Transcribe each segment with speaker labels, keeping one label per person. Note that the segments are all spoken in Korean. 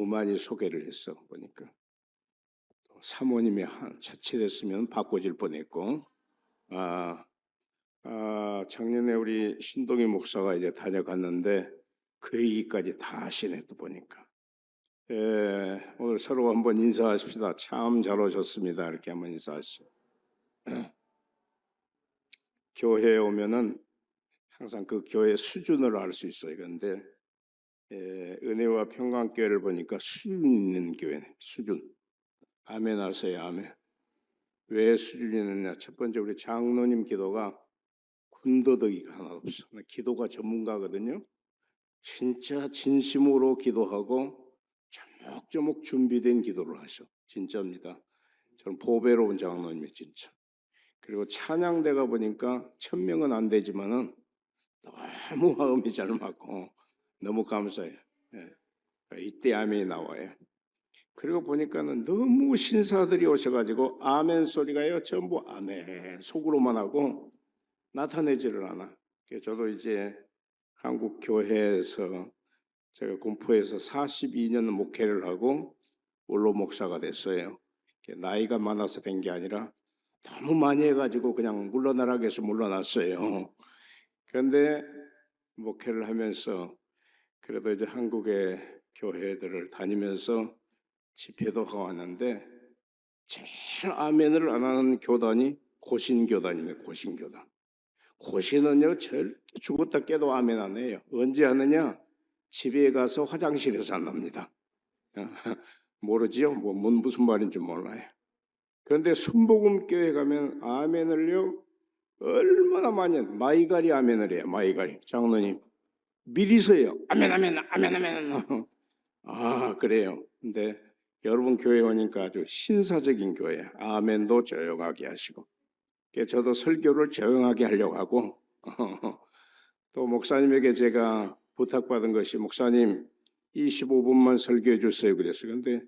Speaker 1: 너무 많이 소개를 했어 보니까. 사모님이 자칫했으면 바꿔질 뻔했고, 작년에 우리 신동희 목사가 이제 다녀갔는데 그 얘기까지 다 하시네 또 보니까. 오늘 서로 한번 인사하십시다. 참 잘 오셨습니다. 이렇게 한번 인사하시죠. 교회에 오면은 항상 그 교회 수준을 알 수 있어요. 그런데 은혜와 평강교회를 보니까 수준 있는 교회네. 수준. 아멘 하세요. 아멘. 왜 수준이 있느냐. 첫 번째 우리 장로님 기도가 군더더기가 하나 없어. 기도가 전문가거든요. 진짜 진심으로 기도하고 조목조목 준비된 기도를 하셔. 진짜입니다. 저는 보배로운 장로님이 진짜. 그리고 찬양대가 보니까 1000명은 안 되지만은 너무 마음이 잘 맞고 너무 감사해요. 이때 아멘이 나와요. 그리고 보니까는 너무 신사들이 오셔가지고 아멘 소리가요 전부 아멘 속으로만 하고 나타내지를 않아. 저도 이제 한국 교회에서 제가 공포에서 42년 목회를 하고 원로 목사가 됐어요. 나이가 많아서 된 게 아니라 너무 많이 해가지고 그냥 물러나라고 해서 물러났어요. 그런데 목회를 하면서 그래도 이제 한국의 교회들을 다니면서 집회도 하고 왔는데 제일 아멘을 안 하는 교단이 고신교단입니다. 고신교단. 고신은요 절대 죽었다 깨도 아멘 안 해요. 언제 하느냐? 집에 가서 화장실에서 안 합니다. 모르지요? 무슨 말인지 몰라요. 그런데 순복음교회 가면 아멘을요 얼마나 많이 해요. 마이가리 아멘을 해요. 마이가리 장로님 미리서요. 아멘 아멘 아멘 아멘. 그래요. 근데 여러분 교회 오니까 아주 신사적인 교회. 아멘도 조용하게 하시고. 저도 설교를 조용하게 하려고 하고 또 목사님에게 제가 부탁받은 것이 목사님 25분만 설교해 주세요 그랬어요. 그런데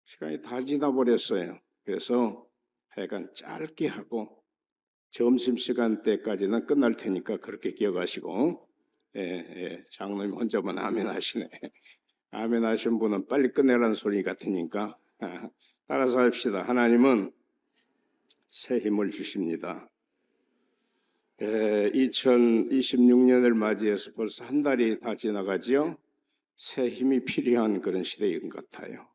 Speaker 1: 시간이 다 지나버렸어요. 그래서 하여간 짧게 하고 점심시간 때까지는 끝날 테니까 그렇게 기억하시고 장로님 혼자만 아멘 하시네. 아멘 하신 분은 빨리 끝내라는 소리 같으니까 따라서 합시다. 하나님은 새 힘을 주십니다. 2026년을 맞이해서 벌써 한 달이 다 지나가지요. 새 힘이 필요한 그런 시대인 것 같아요.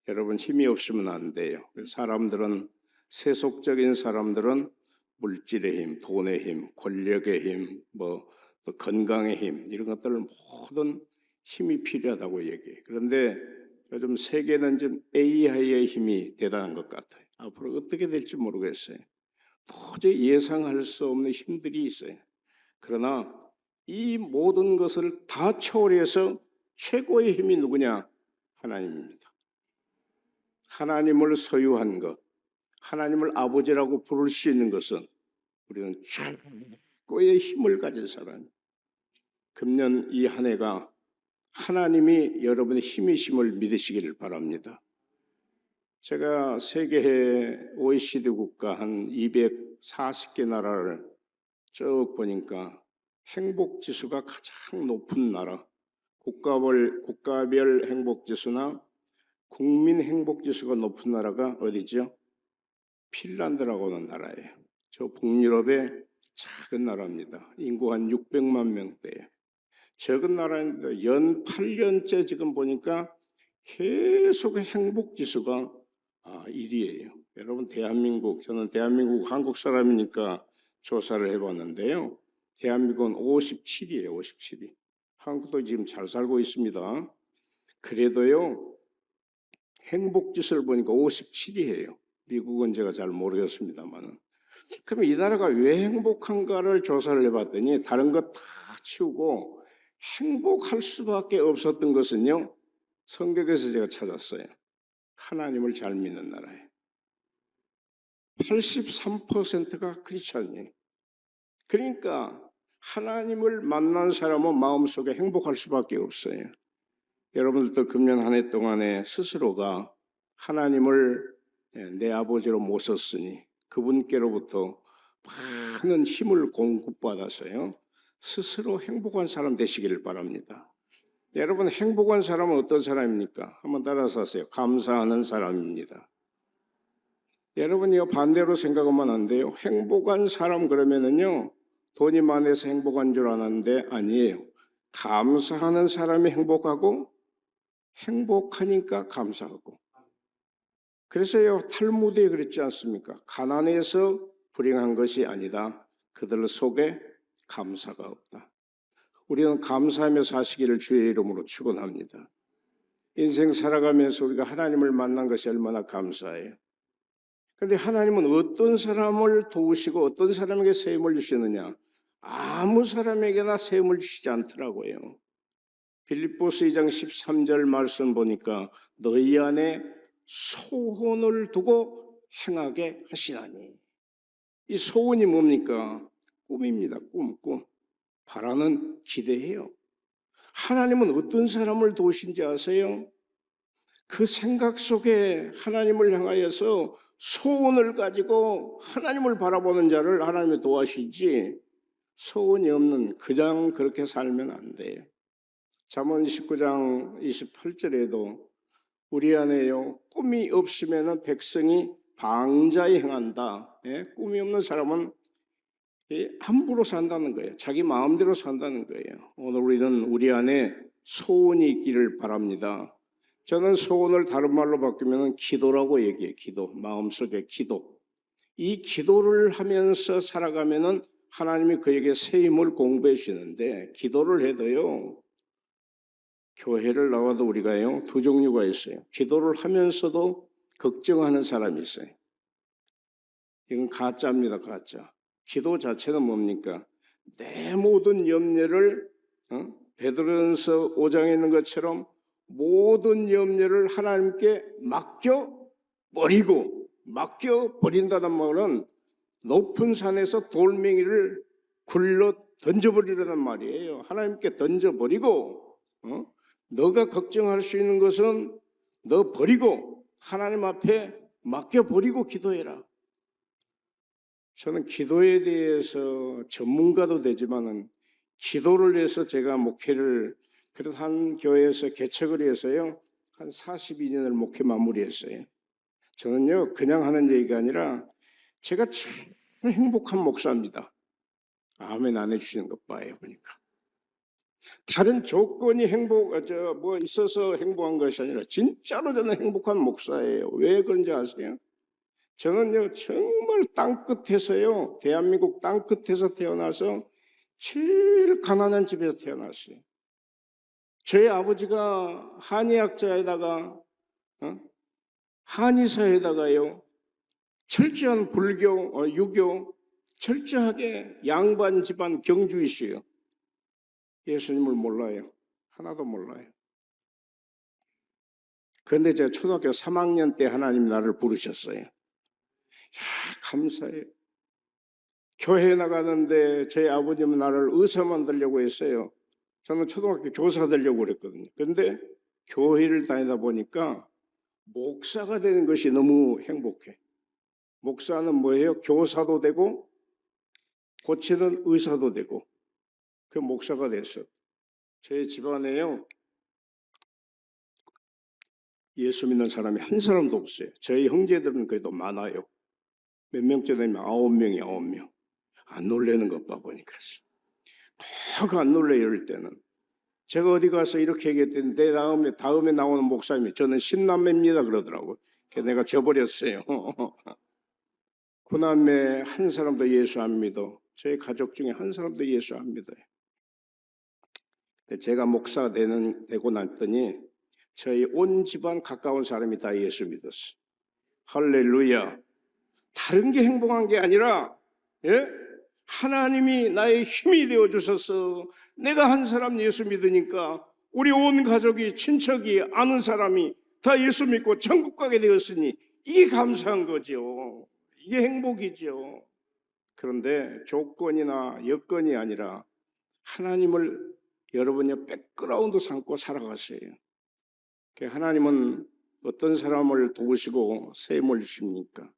Speaker 1: 여러분 힘이 없으면 안 돼요. 사람들은 세속적인 사람들은 물질의 힘, 돈의 힘, 권력의 힘, 또 건강의 힘 이런 것들을 모든 힘이 필요하다고 얘기해요. 그런데 요즘 세계는 좀 AI의 힘이 대단한 것 같아요. 앞으로 어떻게 될지 모르겠어요. 도저히 예상할 수 없는 힘들이 있어요. 그러나 이 모든 것을 다 초월해서 최고의 힘이 누구냐? 하나님입니다. 하나님을 소유한 것, 하나님을 아버지라고 부를 수 있는 것은 우리는 최고의 힘을 가진 사람. 금년 이 한 해가 하나님이 여러분의 힘이심을 믿으시기를 바랍니다. 제가 세계 OECD 국가 한 240개 나라를 쭉 보니까 행복지수가 가장 높은 나라, 국가별 행복지수나 국민 행복지수가 높은 나라가 어디죠? 핀란드라고 하는 나라예요. 저 북유럽의 작은 나라입니다. 인구 한 600만 명대예요. 적은 나라인데 연 8년째 지금 보니까 계속 행복지수가 1위예요. 여러분 저는 대한민국 한국 사람이니까 조사를 해봤는데요. 대한민국은 57위예요. 57위. 한국도 지금 잘 살고 있습니다. 그래도요. 행복지수를 보니까 57위예요. 미국은 제가 잘 모르겠습니다만. 그럼 이 나라가 왜 행복한가를 조사를 해봤더니 다른 것 다 치우고 행복할 수밖에 없었던 것은요. 성경에서 제가 찾았어요. 하나님을 잘 믿는 나라예요. 83%가 크리스찬이에요. 그러니까 하나님을 만난 사람은 마음속에 행복할 수밖에 없어요. 여러분들도 금년 한 해 동안에 스스로가 하나님을 내 아버지로 모셨으니 그분께로부터 많은 힘을 공급받아서요. 스스로 행복한 사람 되시기를 바랍니다. 여러분, 행복한 사람은 어떤 사람입니까? 한번 따라서 하세요. 감사하는 사람입니다. 여러분이 반대로 생각하면 안 돼요. 행복한 사람 그러면은요, 돈이 많아서 행복한 줄 아는데 아니에요. 감사하는 사람이 행복하고 행복하니까 감사하고. 그래서요, 탈무드에 그랬지 않습니까? 가난해서 불행한 것이 아니다. 그들 속에 감사가 없다. 우리는 감사하며 사시기를 주의 이름으로 축원합니다. 인생 살아가면서 우리가 하나님을 만난 것이 얼마나 감사해요. 그런데 하나님은 어떤 사람을 도우시고 어떤 사람에게 세움을 주시느냐? 아무 사람에게나 세움을 주시지 않더라고요. 빌립보서 2장 13절 말씀 보니까 너희 안에 소원을 두고 행하게 하시나니. 이 소원이 뭡니까? 꿈입니다. 꿈. 바라는 기대예요. 하나님은 어떤 사람을 도우신지 아세요? 그 생각 속에 하나님을 향하여서 소원을 가지고 하나님을 바라보는 자를 하나님이 도와주시지, 소원이 없는 그냥 그렇게 살면 안 돼요. 잠언 19장 28절에도 우리 안에요 꿈이 없으면 백성이 방자에 행한다. 예? 꿈이 없는 사람은 함부로 산다는 거예요. 자기 마음대로 산다는 거예요. 오늘 우리는 우리 안에 소원이 있기를 바랍니다. 저는 소원을 다른 말로 바꾸면 기도라고 얘기해요. 기도, 마음속의 기도. 이 기도를 하면서 살아가면은 하나님이 그에게 새 힘을 공부해 주시는데, 기도를 해도요, 교회를 나와도 우리가요, 두 종류가 있어요. 기도를 하면서도 걱정하는 사람이 있어요. 이건 가짜입니다, 가짜. 기도 자체는 뭡니까? 내 모든 염려를 베드로전서 5장에 있는 것처럼 모든 염려를 하나님께 맡겨버린다는 말은 높은 산에서 돌멩이를 굴러 던져버리려는 말이에요. 하나님께 던져버리고, 너가 걱정할 수 있는 것은 너 버리고 하나님 앞에 맡겨버리고 기도해라. 저는 기도에 대해서 전문가도 되지만은 기도를 해서 제가 목회를 그래도 한 교회에서 개척을 해서요 한 42년을 목회 마무리했어요. 저는요 그냥 하는 얘기가 아니라 제가 참 행복한 목사입니다. 아멘 안 해주시는 것 봐요 보니까. 다른 조건이 있어서 행복한 것이 아니라 진짜로 저는 행복한 목사예요. 왜 그런지 아세요? 저는요 정말 땅끝에서요 대한민국 땅끝에서 태어나서 제일 가난한 집에서 태어났어요. 저희 아버지가 한의학자에다가 한의사에다가요 철저한 불교, 유교, 철저하게 양반 집안 경주이시요. 예수님을 몰라요. 하나도 몰라요. 그런데 제가 초등학교 3학년 때 하나님 나를 부르셨어요. 감사해요. 교회에 나가는데 저희 아버님은 나를 의사 만들려고 했어요. 저는 초등학교 교사 되려고 그랬거든요. 그런데 교회를 다니다 보니까 목사가 되는 것이 너무 행복해. 목사는 뭐예요? 교사도 되고 고치는 의사도 되고. 그 목사가 됐어. 제 집안에요 예수 믿는 사람이 한 사람도 없어요. 저희 형제들은 그래도 많아요. 몇 명째 되면 9명. 안 놀래는 것 봐 보니까. 막 안 놀래요, 이럴 때는. 제가 어디 가서 이렇게 얘기했더니 내 다음에 나오는 목사님이 저는 신남매입니다 그러더라고요. 그래서 내가 져버렸어요. 구남매 한 사람도 예수 안 믿어. 저희 가족 중에 한 사람도 예수 안 믿어요. 제가 목사가 되고 났더니 저희 온 집안 가까운 사람이 다 예수 믿었어요. 할렐루야. 다른 게 행복한 게 아니라 하나님이 나의 힘이 되어주셔서 내가 한 사람 예수 믿으니까 우리 온 가족이 친척이 아는 사람이 다 예수 믿고 천국 가게 되었으니 이게 감사한 거죠. 이게 행복이죠. 그런데 조건이나 여건이 아니라 하나님을 여러분이 백그라운드 삼고 살아가세요. 하나님은 어떤 사람을 도우시고 세움을 주십니까?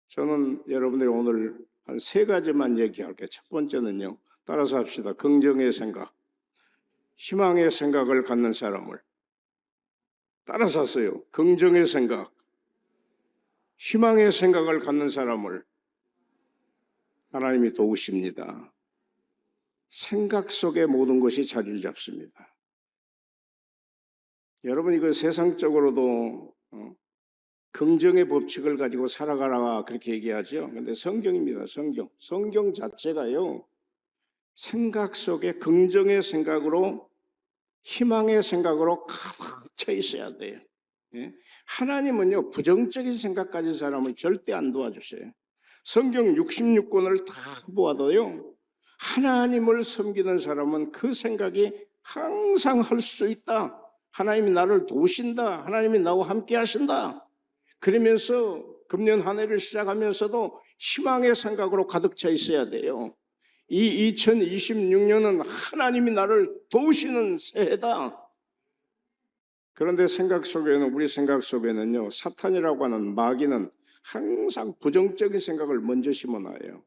Speaker 1: 저는 여러분들이 오늘 한 3가지만 얘기할게요. 첫 번째는요. 따라서 합시다. 긍정의 생각. 희망의 생각을 갖는 사람을 따라서 하세요. 긍정의 생각, 희망의 생각을 갖는 사람을 하나님이 도우십니다. 생각 속에 모든 것이 자리를 잡습니다. 여러분, 이거 세상적으로도 긍정의 법칙을 가지고 살아가라 그렇게 얘기하죠. 그런데 성경입니다. 성경 자체가요, 생각 속에 긍정의 생각으로, 희망의 생각으로 가득 차 있어야 돼요. 예? 하나님은요, 부정적인 생각 가진 사람을 절대 안 도와주세요. 성경 66권을 다 보아도요, 하나님을 섬기는 사람은 그 생각이 항상 할 수 있다. 하나님이 나를 도우신다. 하나님이 나와 함께 하신다. 그러면서 금년 한 해를 시작하면서도 희망의 생각으로 가득 차 있어야 돼요. 이 2026년은 하나님이 나를 도우시는 새해다. 그런데 우리 생각 속에는요, 사탄이라고 하는 마귀는 항상 부정적인 생각을 먼저 심어놔요.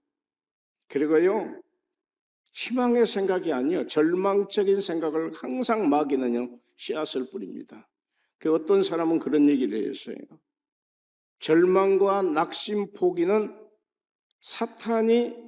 Speaker 1: 그리고요, 희망의 생각이 아니요, 절망적인 생각을 항상 마귀는요, 씨앗을 뿌립니다. 그 어떤 사람은 그런 얘기를 했어요. 절망과 낙심, 포기는 사탄이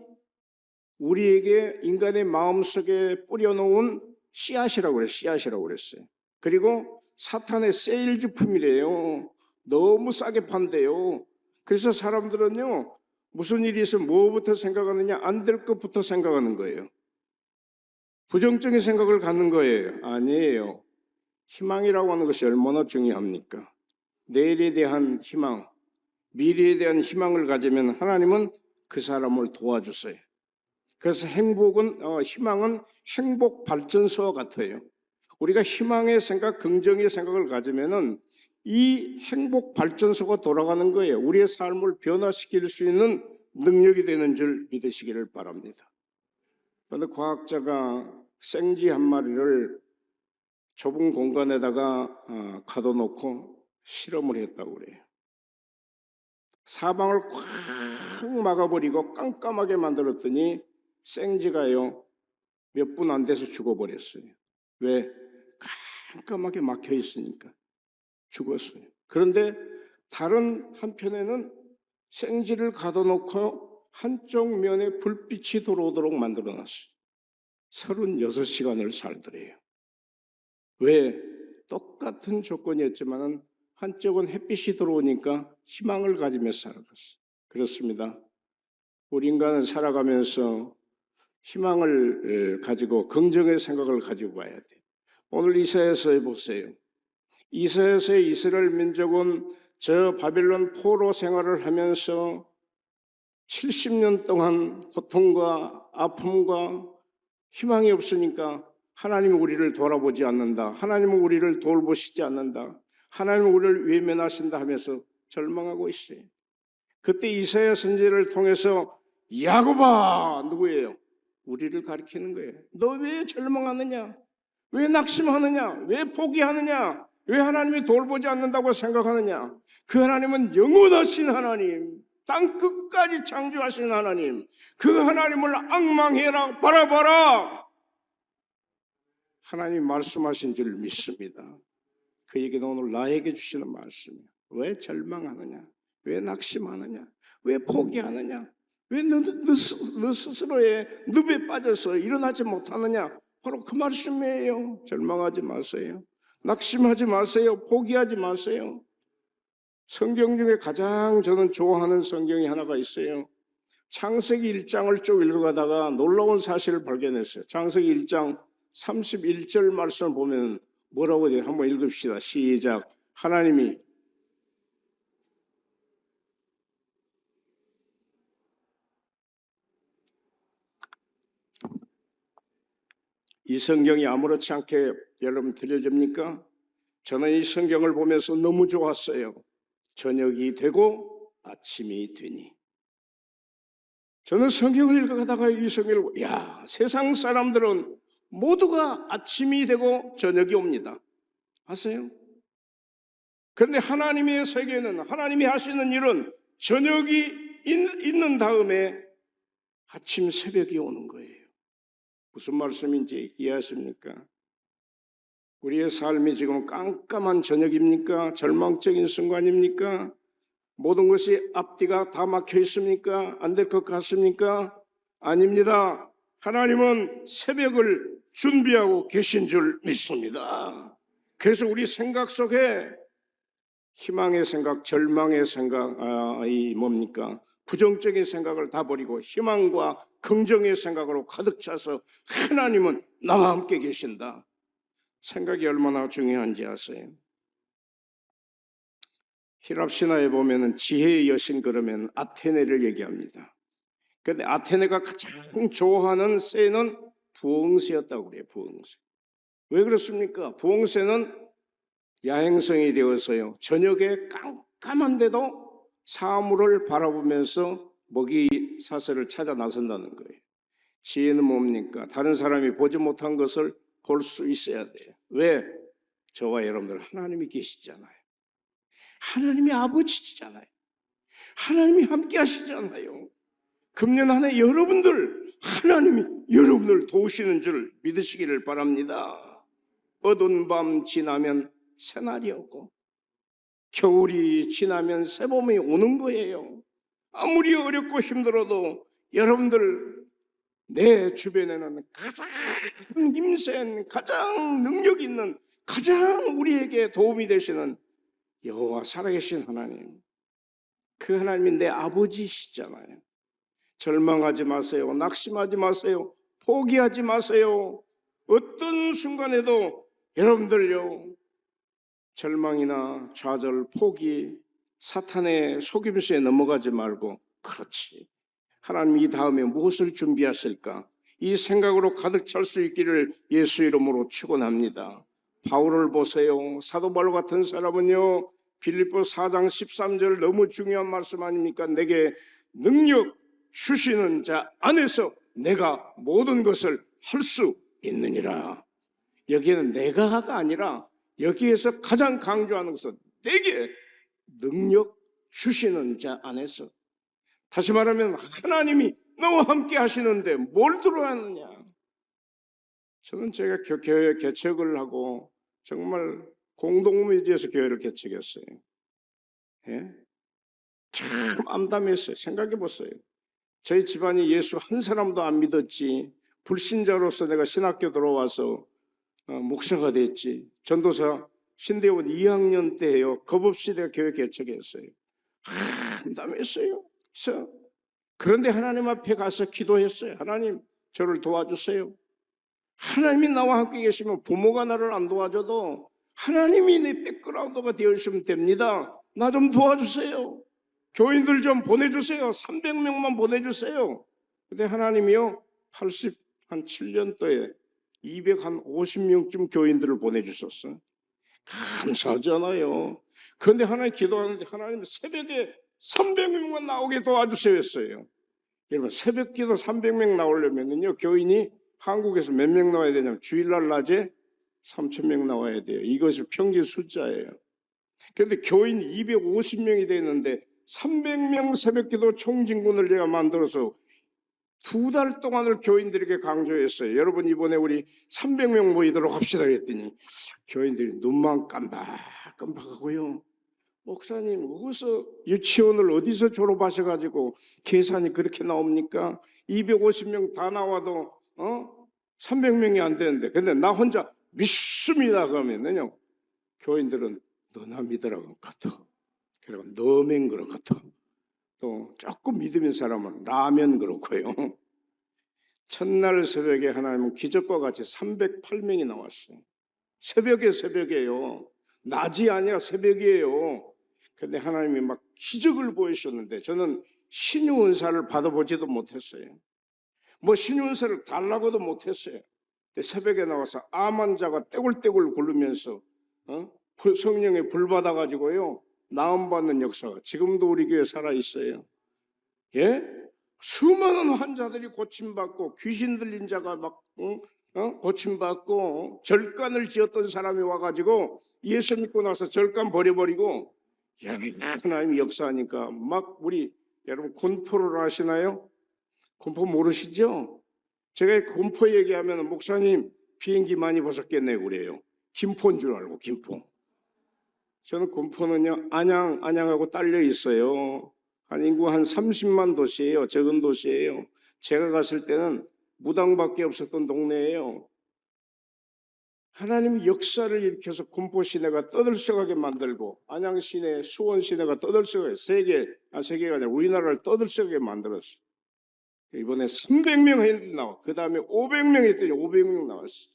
Speaker 1: 우리에게 인간의 마음속에 뿌려놓은 씨앗이라고 그랬어요. 그리고 사탄의 세일즈품이래요. 너무 싸게 판대요. 그래서 사람들은요, 무슨 일이 있으면 뭐부터 생각하느냐? 안 될 것부터 생각하는 거예요. 부정적인 생각을 갖는 거예요. 아니에요. 희망이라고 하는 것이 얼마나 중요합니까? 내일에 대한 희망, 미래에 대한 희망을 가지면 하나님은 그 사람을 도와주세요. 그래서 희망은 행복 발전소와 같아요. 우리가 희망의 생각, 긍정의 생각을 가지면은 이 행복 발전소가 돌아가는 거예요. 우리의 삶을 변화시킬 수 있는 능력이 되는 줄 믿으시기를 바랍니다. 그런데 과학자가 생쥐 한 마리를 좁은 공간에다가 가둬놓고 실험을 했다고 그래요. 사방을 꽉 막아버리고 깜깜하게 만들었더니 생쥐가요, 몇 분 안 돼서 죽어버렸어요. 왜? 깜깜하게 막혀 있으니까 죽었어요. 그런데 다른 한편에는 생쥐를 가둬놓고 한쪽 면에 불빛이 들어오도록 만들어놨어요. 36시간을 살더래요. 왜? 똑같은 조건이었지만 한쪽은 햇빛이 들어오니까 희망을 가지며 살아갔어요. 그렇습니다. 우리 인간은 살아가면서 희망을 가지고 긍정의 생각을 가지고 가야 돼요. 오늘 이사야서에 보세요. 이사야서의 이스라엘 민족은 저 바빌론 포로 생활을 하면서 70년 동안 고통과 아픔과 희망이 없으니까 하나님은 우리를 돌아보지 않는다. 하나님은 우리를 돌보시지 않는다. 하나님은 우리를 외면하신다 하면서 절망하고 있어요. 그때 이사야 선지자를 통해서 야곱아, 누구예요? 우리를 가리키는 거예요. 너 왜 절망하느냐? 왜 낙심하느냐? 왜 포기하느냐? 왜 하나님이 돌보지 않는다고 생각하느냐? 그 하나님은 영원하신 하나님, 땅 끝까지 창조하신 하나님, 그 하나님을 앙망해라, 바라봐라. 하나님 말씀하신 줄 믿습니다. 그 얘기는 오늘 나에게 주시는 말씀이에요. 왜 절망하느냐? 왜 낙심하느냐? 왜 포기하느냐? 왜 너 스스로의 늪에 빠져서 일어나지 못하느냐? 바로 그 말씀이에요. 절망하지 마세요. 낙심하지 마세요. 포기하지 마세요. 성경 중에 가장 저는 좋아하는 성경이 하나가 있어요. 창세기 1장을 쭉 읽어가다가 놀라운 사실을 발견했어요. 창세기 1장 31절 말씀을 보면 뭐라고 돼요? 한번 읽읍시다. 시작. 하나님이 이 성경이 아무렇지 않게 여러분 들려집니까? 저는 이 성경을 보면서 너무 좋았어요. 저녁이 되고 아침이 되니. 저는 성경을 읽어가다가 이 성경을 세상 사람들은 모두가 아침이 되고 저녁이 옵니다. 아세요? 그런데 하나님의 세계는, 하나님이 하시는 일은 저녁이 있는 다음에 아침 새벽이 오는 거예요. 무슨 말씀인지 이해하십니까? 우리의 삶이 지금 깜깜한 저녁입니까? 절망적인 순간입니까? 모든 것이 앞뒤가 다 막혀 있습니까? 안 될 것 같습니까? 아닙니다. 하나님은 새벽을 준비하고 계신 줄 믿습니다. 그래서 우리 생각 속에 희망의 생각, 절망의 생각, 이 뭡니까? 부정적인 생각을 다 버리고 희망과 긍정의 생각으로 가득 차서 하나님은 나와 함께 계신다. 생각이 얼마나 중요한지 아세요? 히랍 신화에 보면은 지혜의 여신 그러면 아테네를 얘기합니다. 그런데 아테네가 가장 좋아하는 새는 부엉새였다고 그래요. 부엉새. 왜 그렇습니까? 부엉새는 야행성이 되어서요. 저녁에 깜깜한데도 사물을 바라보면서 먹이 사슬을 찾아 나선다는 거예요. 지혜는 뭡니까? 다른 사람이 보지 못한 것을 볼 수 있어야 돼요. 왜? 저와 여러분들 하나님이 계시잖아요. 하나님이 아버지시잖아요. 하나님이 함께 하시잖아요. 금년 한 해 여러분들 하나님이 여러분들 도우시는 줄 믿으시기를 바랍니다. 어두운 밤 지나면 새날이 오고 겨울이 지나면 새봄이 오는 거예요. 아무리 어렵고 힘들어도 여러분들 내 주변에는 가장 힘센, 가장 능력 있는, 가장 우리에게 도움이 되시는 여호와 살아계신 하나님, 그 하나님이 내 아버지시잖아요. 절망하지 마세요. 낙심하지 마세요. 포기하지 마세요. 어떤 순간에도 여러분들요, 절망이나 좌절, 포기, 사탄의 속임수에 넘어가지 말고, 그렇지, 하나님이 이 다음에 무엇을 준비하실까? 이 생각으로 가득 찰 수 있기를 예수 이름으로 축원합니다. 바울을 보세요. 사도 바울 같은 사람은요, 빌립보 4장 13절 너무 중요한 말씀 아닙니까? 내게 능력 주시는 자 안에서 내가 모든 것을 할 수 있느니라. 여기에는 내가가 아니라 여기에서 가장 강조하는 것은 내게 능력 주시는 자 안에서. 다시 말하면 하나님이 너와 함께 하시는데 뭘 들어야 하느냐. 저는 제가 교회 개척을 하고 정말 공동의에 대해서 교회를 개척했어요. 예? 참 암담했어요. 생각해 보세요. 저희 집안이 예수 한 사람도 안 믿었지. 불신자로서 내가 신학교 들어와서 목사가 됐지. 전도사 신대원 2학년 때예요. 겁없이 내가 교회 개척했어요. 암담했어요. 그런데 하나님 앞에 가서 기도했어요. 하나님 저를 도와주세요. 하나님이 나와 함께 계시면 부모가 나를 안 도와줘도 하나님이 내 백그라운드가 되어주시면 됩니다. 나 좀 도와주세요. 교인들 좀 보내주세요. 300명만 보내주세요. 근데 하나님이요 87년도에 250명쯤 교인들을 보내주셨어요. 감사하잖아요. 그런데 하나님 기도하는데 하나님 새벽에 300명만 나오게 도와주세요 했어요. 여러분 새벽 기도 300명 나오려면요 교인이 한국에서 몇 명 나와야 되냐면 주일날 낮에 3,000명 나와야 돼요. 이것이 평균 숫자예요. 그런데 교인 250명이 되는데 300명 새벽기도 총진군을 제가 만들어서 2달 동안을 교인들에게 강조했어요. 여러분 이번에 우리 300명 모이도록 합시다 그랬더니 교인들이 눈만 깜박깜박하고요. 목사님 어디서 유치원을 어디서 졸업하셔가지고 계산이 그렇게 나옵니까? 250명 다 나와도 300명이 안 되는데 근데 나 혼자 믿습니다 그러면요 교인들은 너나 믿으라고 같아. 그리고 너맨 그렇고 또 조금 믿으면 사람은 라면 그렇고요. 첫날 새벽에 하나님은 기적과 같이 308명이 나왔어요. 새벽에요. 낮이 아니라 새벽이에요. 그런데 하나님이 막 기적을 보이셨는데 저는 신유 은사를 받아보지도 못했어요. 뭐 신유 은사를 달라고도 못했어요. 근데 새벽에 나와서 암 환자가 떼굴떼굴 굴르면서 성령에 불 받아가지고요 나음받는 역사가 지금도 우리 교회에 살아있어요. 예? 수많은 환자들이 고침받고 귀신 들린 자가 막 고침받고 절간을 지었던 사람이 와가지고 예수 믿고 나서 절간 버려버리고 하나님이 역사하니까 막 우리 여러분 곤포를 아시나요? 곤포 모르시죠? 제가 곤포 얘기하면 목사님 비행기 많이 벗었겠네 그래요. 김포인 줄 알고, 김포. 저는 군포는요, 안양하고 딸려 있어요. 한 인구 한 30만 도시예요. 적은 도시예요. 제가 갔을 때는 무당밖에 없었던 동네예요. 하나님이 역사를 일으켜서 군포 시내가 떠들썩하게 만들고 안양 시내, 수원 시내가 떠들썩하게 세계가 아니라 우리나라를 떠들썩하게 만들었어요. 이번에 300명 했는데 나와. 그 다음에 500명 했더니 500명 나왔어.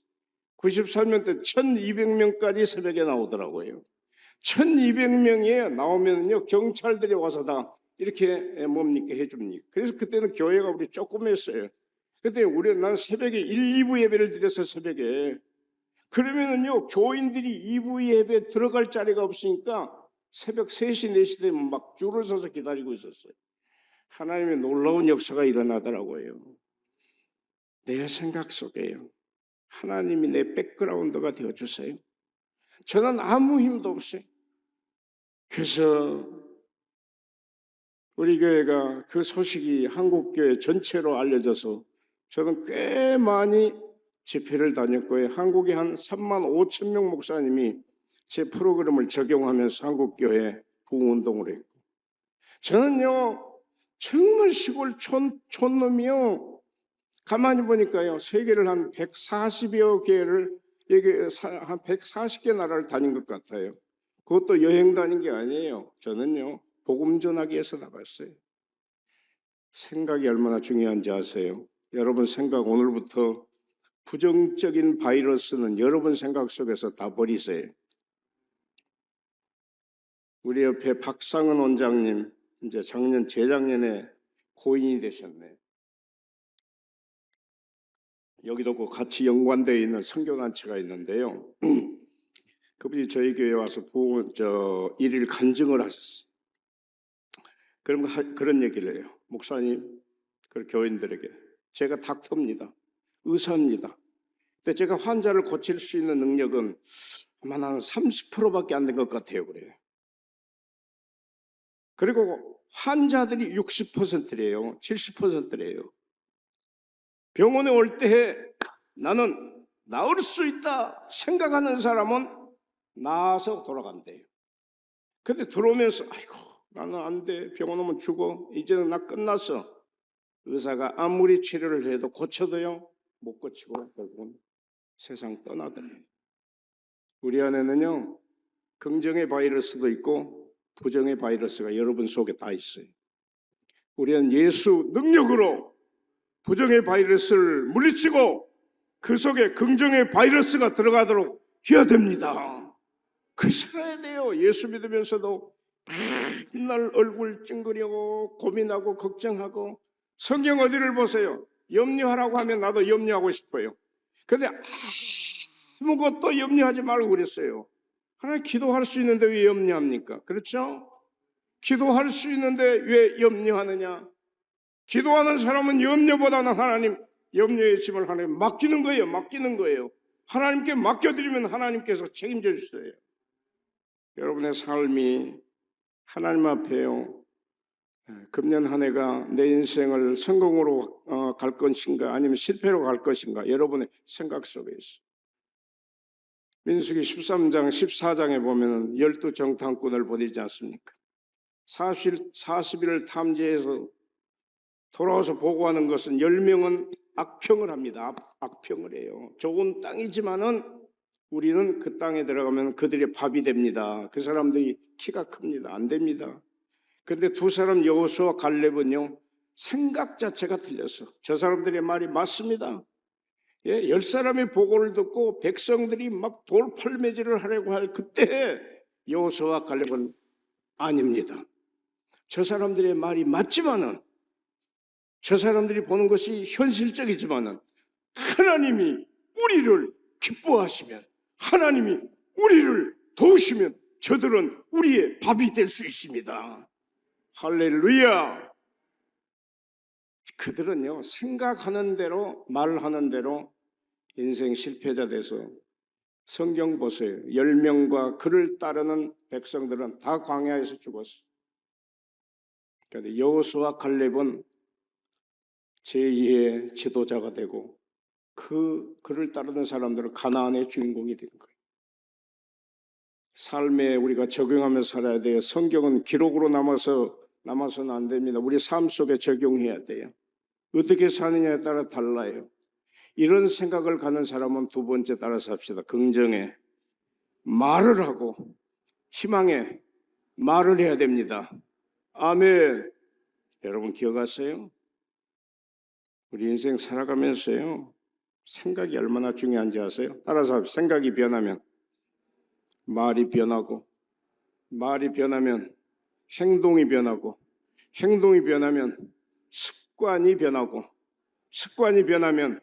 Speaker 1: 93년 때 1200명까지 새벽에 나오더라고요. 1200명이 나오면요 경찰들이 와서 다 이렇게 뭡니까 해줍니까. 그래서 그때는 교회가 우리 조그맸어요. 그때 난 새벽에 1, 2부 예배를 드려서 새벽에 그러면은요 교인들이 2부 예배 들어갈 자리가 없으니까 새벽 3시, 4시 되면 막 줄을 서서 기다리고 있었어요. 하나님의 놀라운 역사가 일어나더라고요. 내 생각 속에요. 하나님이 내 백그라운드가 되어주세요. 저는 아무 힘도 없어요. 그래서 우리 교회가 그 소식이 한국교회 전체로 알려져서 저는 꽤 많이 집회를 다녔고요. 한국에 한 3만 5천 명 목사님이 제 프로그램을 적용하면서 한국교회 부흥운동을 했고 저는요 정말 시골 촌놈이요 가만히 보니까요 세계를 한 140여 개를 한 140개 나라를 다닌 것 같아요. 그것도 여행 다닌 게 아니에요. 저는요 복음 전하기 위해서 나갔어요. 생각이 얼마나 중요한지 아세요? 여러분 생각 오늘부터 부정적인 바이러스는 여러분 생각 속에서 다 버리세요. 우리 옆에 박상은 원장님 이제 재작년에 고인이 되셨네요. 여기도 그 같이 연관되어 있는 선교단체가 있는데요. 그분이 저희 교회에 와서 일일 간증을 하셨어요. 그런 얘기를 해요. 목사님, 그 교인들에게 제가 닥터입니다. 의사입니다. 근데 제가 환자를 고칠 수 있는 능력은 아마 한 30%밖에 안 된 것 같아요. 그래요. 그리고 환자들이 60%래요. 70%래요. 병원에 올 때 나는 나을 수 있다 생각하는 사람은 나아서 돌아간대요. 근데 들어오면서 아이고 나는 안 돼. 병원 오면 죽어. 이제는 나 끝났어. 의사가 아무리 치료를 해도 고쳐도요 못 고치고 결국은 세상 떠나더래요. 우리 안에는요 긍정의 바이러스도 있고 부정의 바이러스가 여러분 속에 다 있어요. 우리는 예수 능력으로 부정의 바이러스를 물리치고 그 속에 긍정의 바이러스가 들어가도록 해야 됩니다. 그 살아야 돼요. 예수 믿으면서도 맨날 얼굴 찡그리고 고민하고 걱정하고 성경 어디를 보세요. 염려하라고 하면 나도 염려하고 싶어요. 근데 아무것도 염려하지 말고 그랬어요. 하나님 기도할 수 있는데 왜 염려합니까? 그렇죠? 기도할 수 있는데 왜 염려하느냐? 기도하는 사람은 염려보다는 하나님 염려의 짐을 하나님 맡기는 거예요. 하나님께 맡겨드리면 하나님께서 책임져 주세요. 여러분의 삶이 하나님 앞에요. 금년 한 해가 내 인생을 성공으로 갈 것인가 아니면 실패로 갈 것인가 여러분의 생각 속에 있어. 민수기 13장 14장에 보면 12정탐꾼을 보내지 않습니까? 40일을 탐지해서 돌아와서 보고하는 것은 10명은 악평을 합니다. 악평을 해요. 좋은 땅이지만은 우리는 그 땅에 들어가면 그들의 밥이 됩니다. 그 사람들이 키가 큽니다. 안 됩니다. 그런데 두 사람 여호수아와 갈렙은요 생각 자체가 틀렸어. 저 사람들의 말이 맞습니다. 10사람의 보고를 듣고 백성들이 막 돌팔매질을 하려고 할 그때 여호수아와 갈렙은 아닙니다. 저 사람들의 말이 맞지만은 저 사람들이 보는 것이 현실적이지만은 하나님이 우리를 기뻐하시면 하나님이 우리를 도우시면 저들은 우리의 밥이 될 수 있습니다. 할렐루야. 그들은요 생각하는 대로 말하는 대로 인생 실패자 돼서 성경 보세요. 10명과 그를 따르는 백성들은 다 광야에서 죽었어요. 그런데 여호수아 갈렙은 제2의 지도자가 되고 그를 따르는 사람들은 가나안의 주인공이 된 거예요. 삶에 우리가 적용하며 살아야 돼요. 성경은 기록으로 남아서는 안 됩니다. 우리 삶 속에 적용해야 돼요. 어떻게 사느냐에 따라 달라요. 이런 생각을 가는 사람은 두 번째 따라서 합시다. 긍정에 말을 하고 희망에 말을 해야 됩니다. 아멘. 여러분 기억하세요? 우리 인생 살아가면서요, 생각이 얼마나 중요한지 아세요? 따라서 합시다. 생각이 변하면 말이 변하고, 말이 변하면 행동이 변하고, 행동이 변하면 습관이 변하고, 습관이 변하면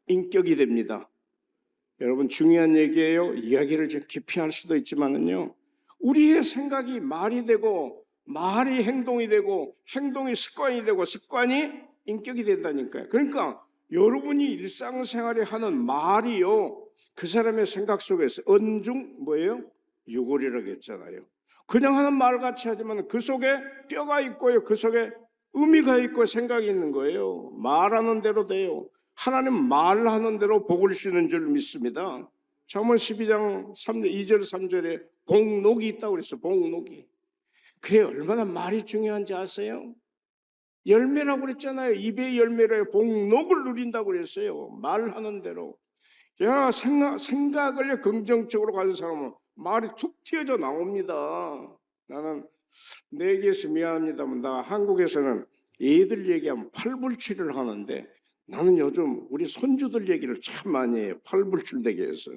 Speaker 1: 인격이 됩니다. 여러분 중요한 얘기예요. 이야기를 좀 깊이 할 수도 있지만은요, 우리의 생각이 말이 되고, 말이 행동이 되고, 행동이 습관이 되고, 습관이 인격이 된다니까요. 그러니까 여러분이 일상생활에 하는 말이요, 그 사람의 생각 속에서 언중 뭐예요? 유골이라고 했잖아요. 그냥 하는 말 같이 하지만 그 속에 뼈가 있고요, 그 속에 의미가 있고 생각이 있는 거예요. 말하는 대로 돼요. 하나님 말하는 대로 복을 주는 줄 믿습니다. 잠언 12장 2절 3절에 복록이 있다고 그랬어요. 복록이. 그게 얼마나 말이 중요한지 아세요? 열매라고 그랬잖아요. 입의 열매로 복록을 누린다고 그랬어요. 말하는 대로. 야, 생각을 긍정적으로 가진 사람은 말이 툭 튀어져 나옵니다. 나는 내 얘기해서 미안합니다만, 나 한국에서는 애들 얘기하면 팔불출을 하는데, 나는 요즘 우리 손주들 얘기를 참 많이 해요. 팔불출 되게 해서.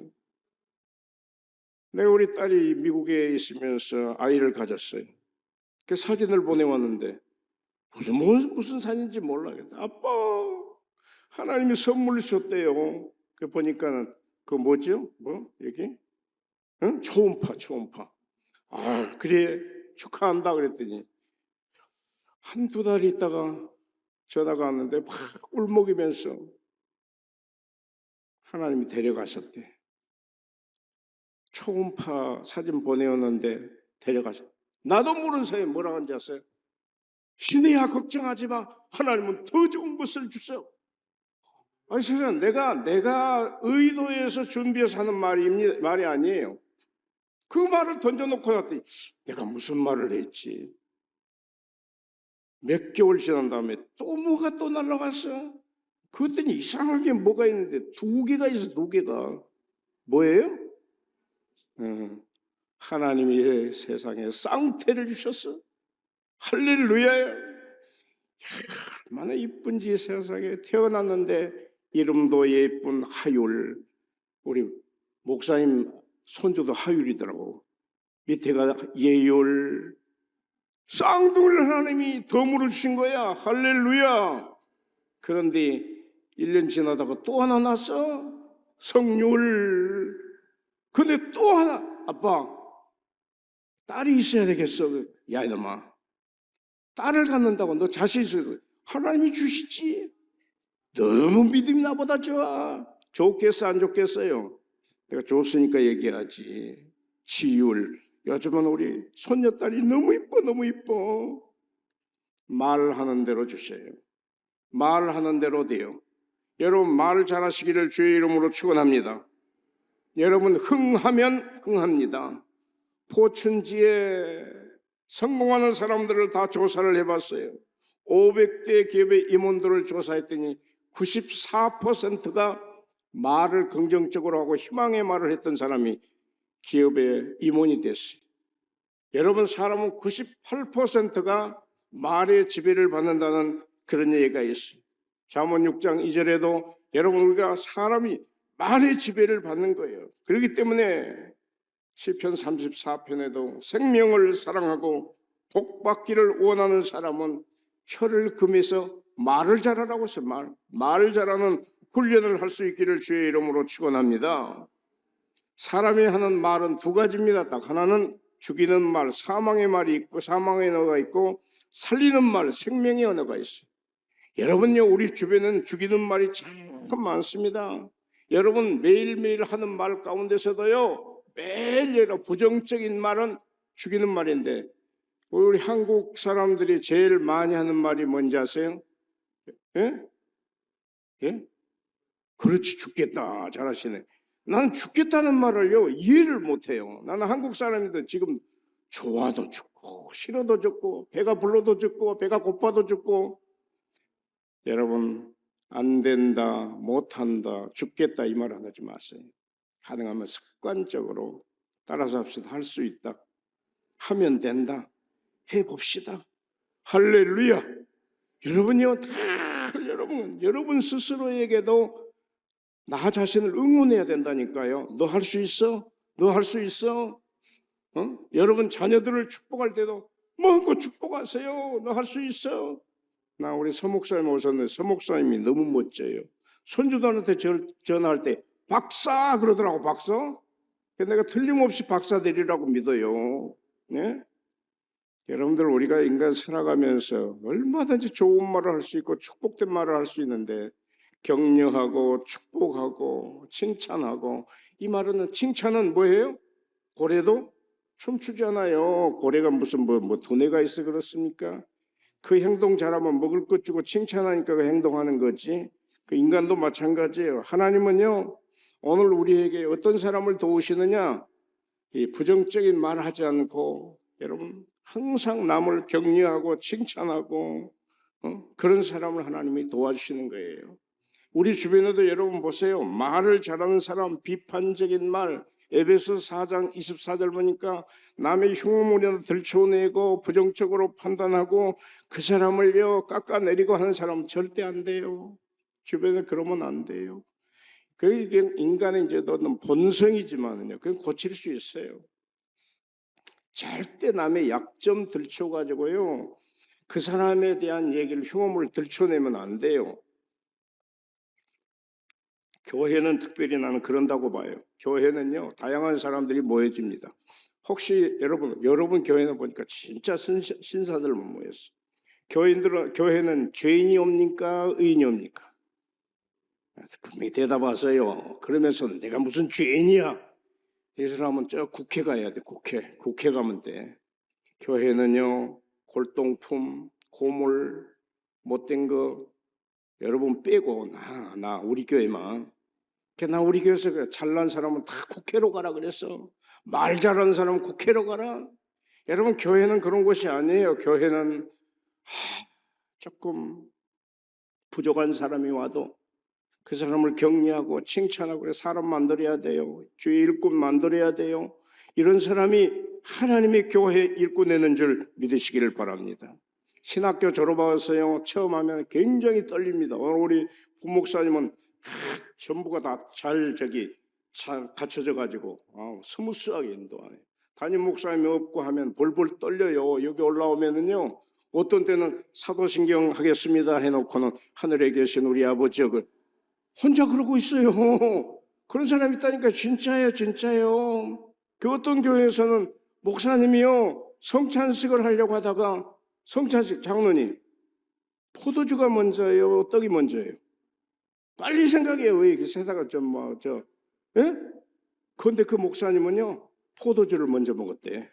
Speaker 1: 내가 우리 딸이 미국에 있으면서 아이를 가졌어요. 그 사진을 보내왔는데 무슨 사진인지 몰라요. 아빠, 하나님이 선물을 줬대요. 그 보니까는 그 뭐죠? 뭐 여기? 응? 초음파. 아, 그래 축하한다 그랬더니 한두 달 있다가 전화가 왔는데 막 울먹이면서 하나님이 데려가셨대. 초음파 사진 보내었는데 데려가셨대. 나도 모르는 사이에 뭐라고 하는지 아세요? 신이야 걱정하지 마. 하나님은 더 좋은 것을 주세요. 아니 세상 내가 의도해서 준비해서 하는 말이 아니에요. 그 말을 던져놓고 났더니 내가 무슨 말을 했지? 몇 개월 지난 다음에 또 뭐가 또 날라갔어? 그랬더니 이상하게 뭐가 있는데 두 개가 있어. 두 개가 뭐예요? 하나님이 세상에 쌍태를 주셨어. 할렐루야. 얼마나 이쁜지. 세상에 태어났는데 이름도 예쁜 하율. 우리 목사님 손주도 하율이더라고. 밑에가 예율. 쌍둥이를 하나님이 덤으로 주신 거야. 할렐루야. 그런데 1년 지나다가 또 하나 났어. 성률. 근데 또 하나. 아빠, 딸이 있어야 되겠어. 야 이놈아, 딸을 갖는다고 너 자신 있어? 하나님이 주시지. 너무 믿음이 나보다 좋아. 좋겠어 안 좋겠어요? 내가 좋으니까 얘기하지. 지율. 요즘은 우리 손녀딸이 너무 이뻐. 너무 이뻐. 말하는 대로 주셔요. 말하는 대로 돼요. 여러분 말 잘하시기를 주의 이름으로 축원합니다. 여러분 흥하면 흥합니다. 포춘지에 성공하는 사람들을 다 조사를 해봤어요. 500대 기업의 임원들을 조사했더니 94%가 말을 긍정적으로 하고 희망의 말을 했던 사람이 기업의 임원이 됐어요. 여러분 사람은 98%가 말의 지배를 받는다는 그런 얘기가 있어요. 잠언 6장 2절에도 여러분 우리가 사람이 말의 지배를 받는 거예요. 그렇기 때문에 시편 34편에도 생명을 사랑하고 복받기를 원하는 사람은 혀를 금해서 말을 잘하라고 해서 말 잘하는 훈련을 할 수 있기를 주의 이름으로 축원합니다. 사람이 하는 말은 두 가지입니다. 딱 하나는 죽이는 말, 사망의 말이 있고 사망의 언어가 있고 살리는 말, 생명의 언어가 있어요. 여러분요, 우리 주변에는 죽이는 말이 참 많습니다. 여러분 매일매일 하는 말 가운데서도요, 매일 부정적인 말은 죽이는 말인데 우리 한국 사람들이 제일 많이 하는 말이 뭔지 아세요? 예? 예? 그렇지, 죽겠다. 잘하시네. 나는 죽겠다는 말을요 이해를 못해요. 나는 한국 사람인데 지금 좋아도 죽고 싫어도 죽고 배가 불러도 죽고 배가 고파도 죽고. 여러분 안 된다 못한다 죽겠다 이 말 안 하지 마세요. 가능하면 습관적으로 따라서 합시다. 할 수 있다 하면 된다 해봅시다. 할렐루야. 여러분이요 다 여러분 스스로에게도 나 자신을 응원해야 된다니까요. 너 할 수 있어? 너 할 수 있어? 여러분 자녀들을 축복할 때도 마음껏 축복하세요. 너 할 수 있어? 나 우리 서목사님 오셨는데 서목사님이 너무 멋져요. 손주들한테 전화할 때 박사 그러더라고. 박사. 내가 틀림없이 박사 되리라고 믿어요. 네? 여러분들 우리가 인간 살아가면서 얼마든지 좋은 말을 할 수 있고 축복된 말을 할 수 있는데 격려하고 축복하고 칭찬하고 이 말은 칭찬은 뭐예요? 고래도 춤추잖아요. 고래가 무슨 뭐 두뇌가 있어 그렇습니까? 그 행동 잘하면 먹을 것 주고 칭찬하니까 그 행동하는 거지. 그 인간도 마찬가지예요. 하나님은요 오늘 우리에게 어떤 사람을 도우시느냐 이 부정적인 말 하지 않고 여러분 항상 남을 격려하고 칭찬하고 그런 사람을 하나님이 도와주시는 거예요. 우리 주변에도 여러분 보세요. 말을 잘하는 사람 비판적인 말 에베소 4장 24절 보니까 남의 흉물이나 들춰내고 부정적으로 판단하고 그 사람을요 깎아내리고 하는 사람 절대 안 돼요. 주변에 그러면 안 돼요. 그게 인간의 이제 어떤 본성이지만요 그건 고칠 수 있어요. 절대 남의 약점 들춰가지고요 그 사람에 대한 얘기를 흉음을 들춰내면 안 돼요. 교회는 특별히 나는 그런다고 봐요. 교회는요 다양한 사람들이 모여집니다. 혹시 여러분 교회는 보니까 진짜 신사들만 모였어. 교회는 죄인이 옵니까 의인이 옵니까? 분명히 대답하세요. 그러면서 내가 무슨 죄인이야? 이 사람은 저 국회 가야 돼. 국회 가면 돼. 교회는요 골동품, 고물, 못된 거 여러분 빼고 나 우리 교회만. 나 우리 교회에서 잘난 사람은 다 국회로 가라 그랬어. 말 잘하는 사람은 국회로 가라. 여러분 교회는 그런 곳이 아니에요. 교회는 조금 부족한 사람이 와도 그 사람을 격려하고 칭찬하고 그래 사람 만들어야 돼요. 주의 일꾼 만들어야 돼요. 이런 사람이 하나님의 교회 일꾼 되는 줄 믿으시기를 바랍니다. 신학교 졸업하고서요 처음 하면 굉장히 떨립니다. 오늘 우리 부목사님은 전부가 다 잘 갖춰져 가지고 스무스하게 인도하네. 담임 목사님이 없고 하면 볼볼 떨려요. 여기 올라오면은요 어떤 때는 사도신경 하겠습니다 해놓고는 하늘에 계신 우리 아버지 혼자 그러고 있어요. 그런 사람이 있다니까. 진짜예요. 그 어떤 교회에서는 목사님이요 성찬식을 하려고 하다가 성찬식 장로님 포도주가 먼저예요 떡이 먼저예요? 빨리 생각해요. 왜 이렇게 세다가 예? 그런데 그 목사님은요 포도주를 먼저 먹었대.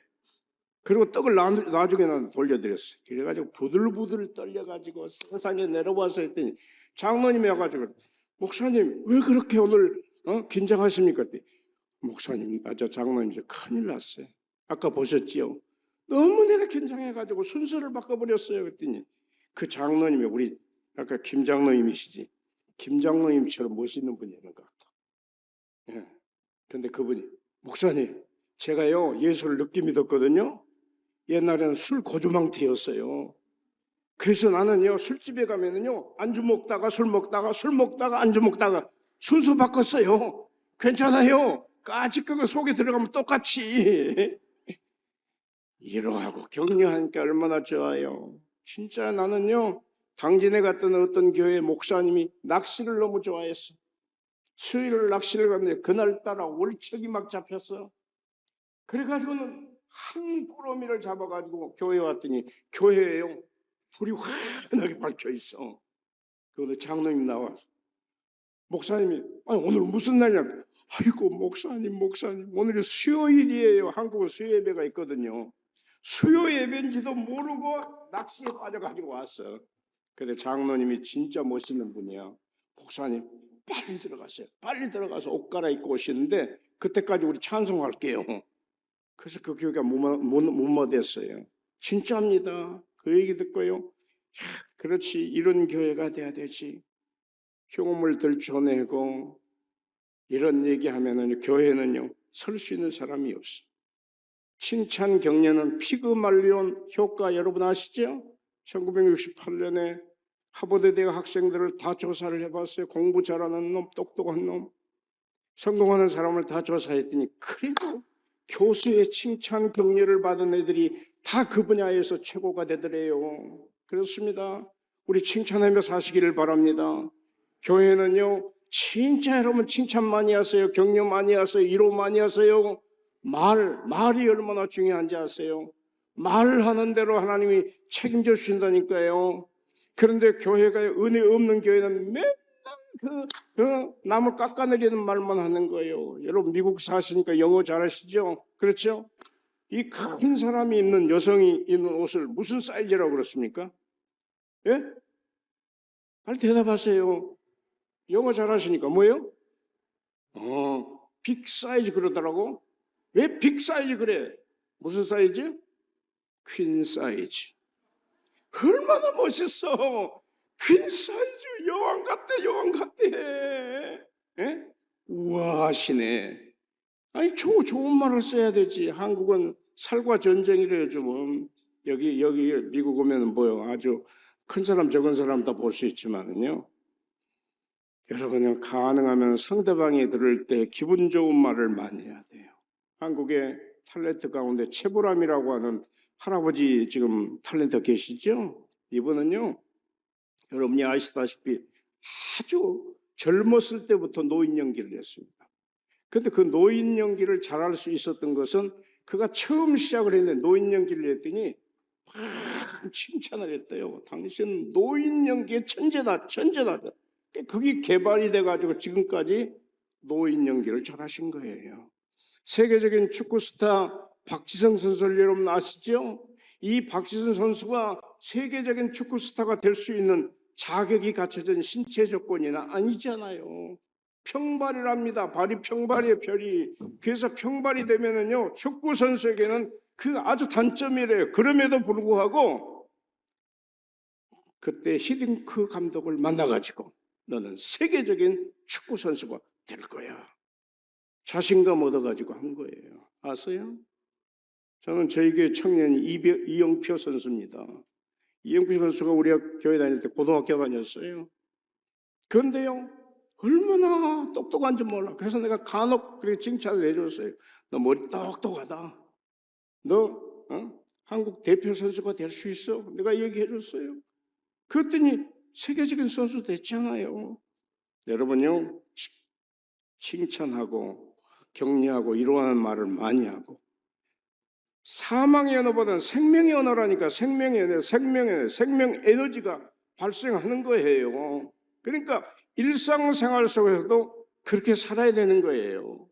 Speaker 1: 그리고 떡을 나중에 돌려드렸어요. 그래가지고 부들부들 떨려가지고 세상에 내려와서 했더니 장로님이 와가지고 목사님 왜 그렇게 오늘 긴장하십니까? 목사님, 장로님 이제 큰일 났어요. 아까 보셨지요? 너무 내가 긴장해가지고 순서를 바꿔버렸어요. 그랬더니 그 장로님이 우리 아까 김 장로님이시지? 김 장로님처럼 멋있는 분이 있는 것 같아. 예. 근데 그분이 목사님 제가요 예수를 늦게 믿었거든요. 옛날에는 술 고주망태였어요. 그래서 나는요 술집에 가면은요 안주 먹다가 술 먹다가 안주 먹다가 순서 바꿨어요. 괜찮아요. 까짓 거 속에 들어가면 똑같이 이러하고 격려하니까 얼마나 좋아요. 진짜 나는요 당진에 갔던 어떤 교회 목사님이 낚시를 너무 좋아했어. 수요일 낚시를 갔는데 그날따라 월척이 막 잡혔어. 그래가지고는 한 꾸러미를 잡아가지고 교회에 왔더니 교회에요 불이 환하게 밝혀 있어. 그런데 장로님 나와서 목사님이 오늘 무슨 날이냐? 아이고 목사님 오늘이 수요일이에요. 한국은 수요 예배가 있거든요. 수요 예배인지도 모르고 낚시에 빠져가지고 왔어. 근데 장로님이 진짜 멋있는 분이야. 목사님 빨리 들어갔어요. 빨리 들어가서 옷 갈아입고 오시는데 그때까지 우리 찬송할게요. 그래서 그 교회가 못마됐어요. 진짜입니다. 그 얘기 듣고요. 그렇지, 이런 교회가 돼야 되지. 흉음을 들춰내고 이런 얘기하면은 교회는요 설 수 있는 사람이 없어. 칭찬 격려는 피그말리온 효과 여러분 아시죠? 1968년에 하버드 대학 학생들을 다 조사를 해봤어요. 공부 잘하는 놈, 똑똑한 놈, 성공하는 사람을 다 조사했더니 그래도 교수의 칭찬 격려를 받은 애들이 다 그 분야에서 최고가 되더래요. 그렇습니다. 우리 칭찬하며 사시기를 바랍니다. 교회는요 진짜 여러분 칭찬 많이 하세요. 격려 많이 하세요. 위로 많이 하세요. 말이 얼마나 중요한지 아세요? 말하는 대로 하나님이 책임져 주신다니까요. 그런데 교회가 은혜 없는 교회는 맨날 남을 깎아내리는 말만 하는 거예요. 여러분 미국 사시니까 영어 잘하시죠? 그렇죠? 이 큰 사람이 있는 여성이 입는 옷을 무슨 사이즈라고 그렇습니까? 예? 빨리 대답하세요. 영어 잘하시니까 뭐예요? 빅 사이즈 그러더라고. 왜 빅 사이즈 그래? 무슨 사이즈? 퀸 사이즈. 얼마나 멋있어. 퀸 사이즈 여왕 같대, 여왕 같대. 예? 우아하시네. 아니 좋은 말을 써야 되지. 한국은 살과 전쟁이래요. 좀 여기 미국 오면 뭐요? 아주 큰 사람 적은 사람 다 볼 수 있지만은요. 여러분은 가능하면 상대방이 들을 때 기분 좋은 말을 많이 해야 돼요. 한국의 탤런트 가운데 최보람이라고 하는 할아버지 지금 탤런트 계시죠? 이분은요, 여러분이 아시다시피 아주 젊었을 때부터 노인 연기를 했습니다. 그런데 그 노인 연기를 잘할 수 있었던 것은 그가 처음 시작을 했는데 노인 연기를 했더니 막 칭찬을 했대요. 당신 노인 연기의 천재다, 천재다. 그게 개발이 돼가지고 지금까지 노인 연기를 잘하신 거예요. 세계적인 축구 스타 박지성 선수를 여러분 아시죠? 이 박지성 선수가 세계적인 축구 스타가 될 수 있는 자격이 갖춰진 신체 조건이나 아니잖아요. 평발이랍니다. 발이 평발이에요, 별이. 그래서 평발이 되면은요, 축구 선수에게는 그 아주 단점이래요. 그럼에도 불구하고 그때 히딩크 감독을 만나가지고 너는 세계적인 축구 선수가 될 거야. 자신감 얻어가지고 한 거예요. 아세요? 저는 저희 교회 청년 이영표 선수입니다. 이영표 선수가 우리 교회 다닐 때 고등학교 다녔어요. 그런데요, 얼마나 똑똑한지 몰라. 그래서 내가 간혹 그렇게 칭찬을 해줬어요. 너 머리 똑똑하다. 너 한국 대표 선수가 될 수 있어. 내가 얘기해줬어요. 그랬더니 세계적인 선수 됐잖아요. 여러분요, 칭찬하고 격려하고 이러한 말을 많이 하고 사망의 언어보다는 생명의 언어라니까. 생명 에너지가 발생하는 거예요. 그러니까 일상생활 속에서도 그렇게 살아야 되는 거예요.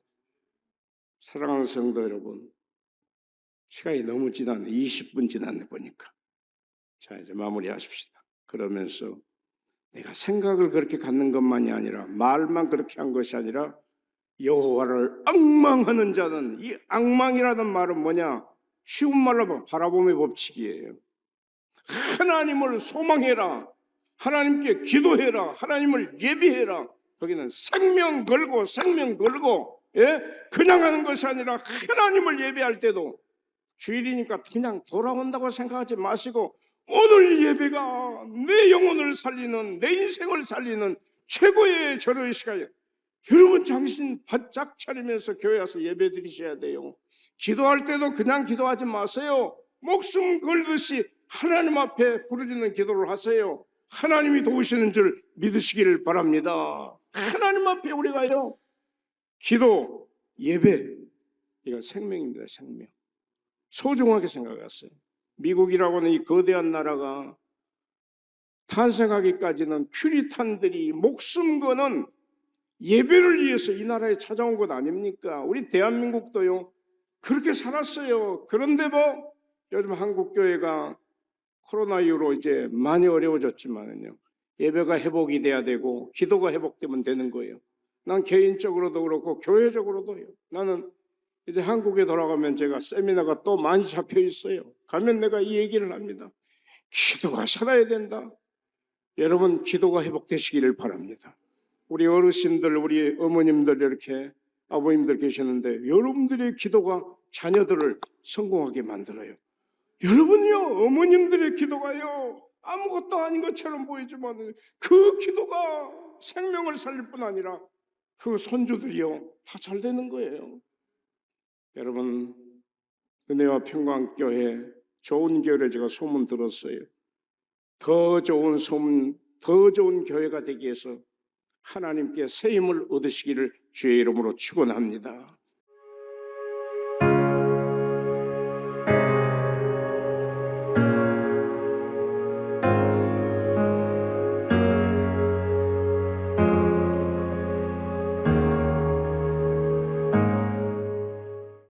Speaker 1: 사랑하는 성도 여러분, 시간이 너무 지났네. 20분 지났네 보니까. 자, 이제 마무리하십시다. 그러면서 내가 생각을 그렇게 갖는 것만이 아니라 말만 그렇게 한 것이 아니라 여호와를 앙망하는 자는, 이 앙망이라는 말은 뭐냐? 쉬운 말로 하면 바라봄의 법칙이에요. 하나님을 소망해라. 하나님께 기도해라. 하나님을 예비해라. 거기는 생명 걸고 예? 그냥 하는 것이 아니라 하나님을 예배할 때도 주일이니까 그냥 돌아온다고 생각하지 마시고 오늘 예배가 내 영혼을 살리는, 내 인생을 살리는 최고의 절호의 시간이에요. 여러분 정신 바짝 차리면서 교회 와서 예배 드리셔야 돼요. 기도할 때도 그냥 기도하지 마세요. 목숨 걸듯이 하나님 앞에 부르짖는 기도를 하세요. 하나님이 도우시는 줄 믿으시기를 바랍니다. 하나님 앞에 우리가요, 기도, 예배, 이건 생명입니다. 생명. 소중하게 생각하세요. 미국이라고 하는 이 거대한 나라가 탄생하기까지는 퓨리탄들이 목숨 거는 예배를 위해서 이 나라에 찾아온 것 아닙니까? 우리 대한민국도요 그렇게 살았어요. 그런데 뭐 요즘 한국 교회가 코로나 이후로 이제 많이 어려워졌지만은요, 예배가 회복이 돼야 되고 기도가 회복되면 되는 거예요. 난 개인적으로도 그렇고 교회적으로도요. 나는 이제 한국에 돌아가면 제가 세미나가 또 많이 잡혀 있어요. 가면 내가 이 얘기를 합니다. 기도가 살아야 된다. 여러분, 기도가 회복되시기를 바랍니다. 우리 어르신들, 우리 어머님들, 이렇게 아버님들 계시는데 여러분들의 기도가 자녀들을 성공하게 만들어요. 여러분이요, 어머님들의 기도가요, 아무것도 아닌 것처럼 보이지만 그 기도가 생명을 살릴 뿐 아니라 그 손주들이요, 다 잘 되는 거예요. 여러분, 은혜와 평강교회 좋은 교회를 제가 소문 들었어요. 더 좋은 소문, 더 좋은 교회가 되기 위해서 하나님께 새 힘을 얻으시기를 주의 이름으로 축원합니다.